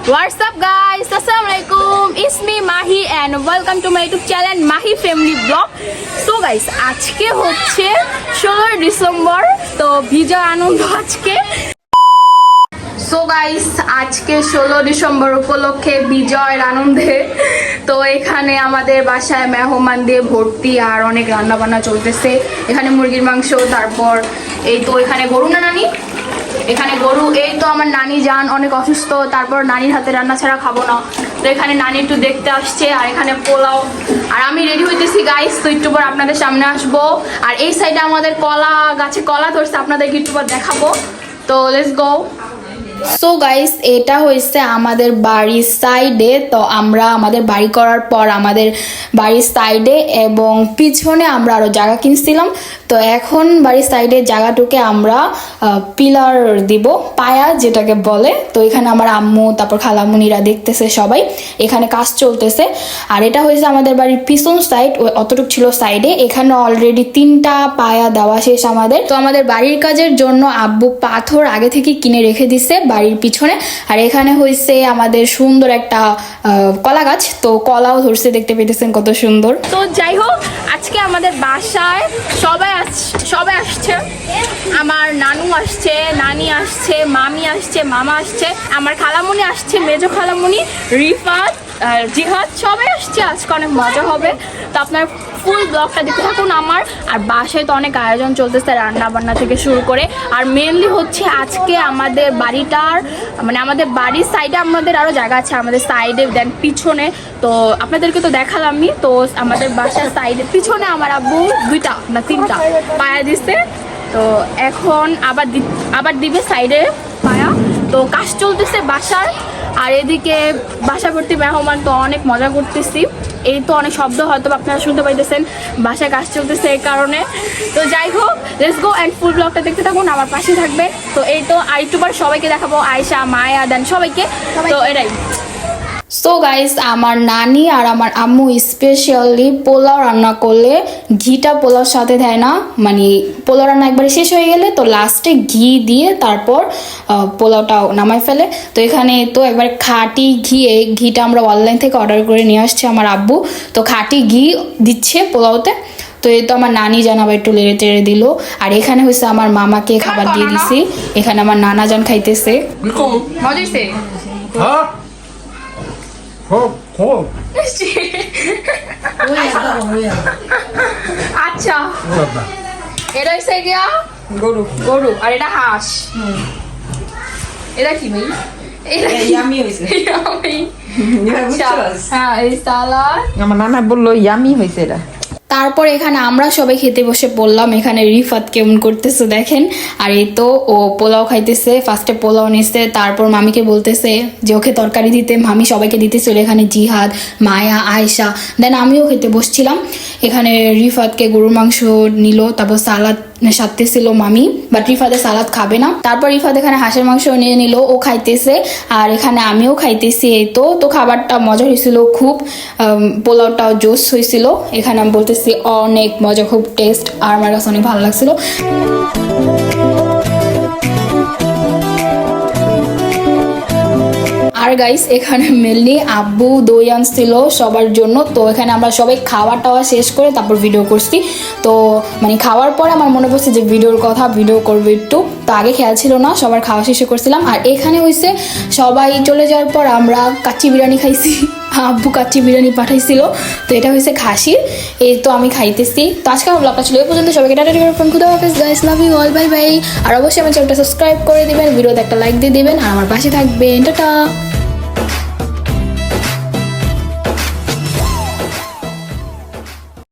What's up guys? Assalamualaikum. It's me Mahi and welcome to my YouTube channel Mahi Family Vlog. So guys, আজকে হচ্ছে 16 December, তো বিজয় আনন্দ আজকে। So guys, আজকে 16 December উপলক্ষে বিজয়ের আনন্দে তো এখানে আমাদের বাসায় মেহমান দিয়ে ভর্তি আর অনেক রান্না বান্না চলতেছে। এখানে মুরগির মাংস, তারপর এই তো এখানে গরু না নানি, এখানে গরু, এই তো আমার নানি যান অনেক অসুস্থ, তারপর নানির হাতে রান্না ছাড়া খাবো না, তো এখানে নানি একটু দেখতে আসছে। আর এখানে পোলাও, আর আমি রেডি হইতেছি গাইস, তো একটু পর আপনাদের সামনে আসবো। আর এই সাইডে আমাদের কলা গাছে কলা ধরছে, আপনাদেরকে একটু পর দেখাবো। তো লেটস গো। সো গাইস, এটা হয়েছে আমাদের বাড়ির সাইডে। তো আমরা আমাদের বাড়ি করার পর আমাদের বাড়ির সাইডে এবং পিছনে আমরা আরও জায়গা কিনছিলাম। তো এখন বাড়ির সাইডে জায়গাটুকে আমরা পিলার দিব, পায়া যেটাকে বলে। তো এখানে আমার আম্মু, তারপর খালামুনিরা দেখতেছে, সবাই এখানে কাজ চলতেছে। আর এটা হয়েছে আমাদের বাড়ির পিছন সাইড, অতটুক ছিল সাইডে। এখানে অলরেডি 3টা পায়া দেওয়া শেষ আমাদের। তো আমাদের বাড়ির কাজের জন্য আব্বু পাথর আগে থেকে কিনে রেখে দিছে বাড়ির পিছনে। আর এখানে হয়েছে আমাদের সুন্দর একটা কলা গাছ, তো কলাও ধরছে, দেখতে পেতেছেন কত সুন্দর। তো যাই হোক, আজকে আমাদের বাসায় সবাই আসছে। আমার নানু আসছে, নানি আসছে, মামি আসছে, মামা আসছে, আমার খালামুনি আসছে, মেজো খালামুনি, রিফাত, জিহাদ, সবাই আসছে। আজকে অনেক মজা হবে, তো আপনার ফুল ব্লগটা দেখতে থাকুন আমার। আর বাসায় তো অনেক আয়োজন চলতেছে, রান্না বান্না থেকে শুরু করে। আর মেনলি হচ্ছে আজকে আমাদের বাড়িটার, মানে আমাদের বাড়ির সাইডে আমাদের আরও জায়গা আছে, আমাদের সাইডে দেন পিছনে। তো আপনাদেরকে তো দেখালামই। তো আমাদের বাসার সাইডে পিছনে আমার আব্বু 2টা না 3টা পায়া দিচ্ছে। তো এখন আবার দিবে সাইডে পায়া। তো কাজ চলতেছে বাসার। আর এদিকে বাসা ভর্তি মেহমান, তো অনেক মজা করতেছি। এই তো অনেক শব্দ হয়তো আপনারা শুনতে পাইতেছেন, বাসায় কাজ চলতেছে এই কারণে। তো যাই হোক, লেটস গো অ্যান্ড ফুল ব্লগটা দেখতে থাকুন, আমার পাশে থাকবে। তো এই তো আরেকটুবার সবাইকে দেখাবো, আয়েশা, মায়া, দেন সবাইকে। তো এটাই। সো গাইস, আমার নানি আর আমার আম্মু স্পেশালি পোলাও রান্না করলে ঘিটা পোলাওর সাথে দেয় না, মানে পোলাও রান্না একবারে শেষ হয়ে গেলে তো লাস্টে ঘি দিয়ে তারপর পোলাওটা নামায় ফেলে। তো এখানে তো একবার খাঁটি ঘি, এই ঘিটা আমরা অনলাইন থেকে অর্ডার করে নিয়ে আসছি আমার আব্বু। তো খাঁটি ঘি দিচ্ছে পোলাওতে। তো এই তো আমার নানি যেন আবার একটু লেড়ে টেড়ে দিল। আর এখানে হচ্ছে আমার মামাকে খাবার দিয়ে দিছি, এখানে আমার নানা যান খাইতেছে। আচ্ছা, এটা হচ্ছে গিয়া গরু, গরু, আর এটা হাঁস। এটা কি ভাই? ইয়ামি হয়েছে। হ্যাঁ, এই সালাদ আমার নানা বললো ইয়ামি হয়েছে এটা। তারপর এখানে আমরা সবাই খেতে বসে পড়লাম। এখানে রিফাত কেমন করতেছে দেখেন। আর এই তো ও পোলাও খাইতেছে, ফার্স্টে পোলাও নিচ্ছে, তারপর মামিকে বলতেছে যে ওকে তরকারি দিতে। মামি সবাইকে দিতেছিল, এখানে জিহাদ, মায়া, আয়েশা, দেন আমিও খেতে বসছিলাম। এখানে রিফাতকে গরুর মাংস নিল, তারপর সালাদ সাথে ছিল মামি, বাট রিফাতে সালাদ খাবে না। তারপর রিফাত এখানে হাঁসের মাংস নিয়ে নিল, ও খাইতেছে। আর এখানে আমিও খাইতেছি। এই তো খাবারটা মজা হয়েছিল খুব, পোলাওটাও জোস হয়েছিল। এখানে আমি বলতেছি অনেক মজা, খুব টেস্ট, আর আমার কাছে অনেক ভালো লাগছিল। আর গাইস, এখানে মেনলি আব্বু দই আনছিল সবার জন্য। তো এখানে আমরা সবাই খাওয়া টাওয়া শেষ করে তারপর ভিডিও করছি। তো মানে খাওয়ার পরে আমার মনে পড়ছে যে ভিডিওর কথা, ভিডিও করবো একটু। তো আগে খেয়াল ছিল না, সবার খাওয়া শেষে করছিলাম। আর এখানে হয়েছে সবাই চলে যাওয়ার পর আমরা কাচ্চি বিরিয়ানি খাইছি, আব্বু কাচ্চি বিরিয়ানি পাঠাইছিল। তো এটা হয়েছে খাসির। এই তো আমি খাইতেছি। তো আজকে আমার ব্লগটা ছিল এই পর্যন্ত। সবাইকে টাটা ফোন, খুদা হাফেজ guys, love you all, bye bye. আর অবশ্যই আমার চ্যানেলটা সাবস্ক্রাইব করে দিবেন, ভিডিওতে একটা লাইক দিয়ে দিবেন, আর আমার পাশে থাকবেন। টাটা।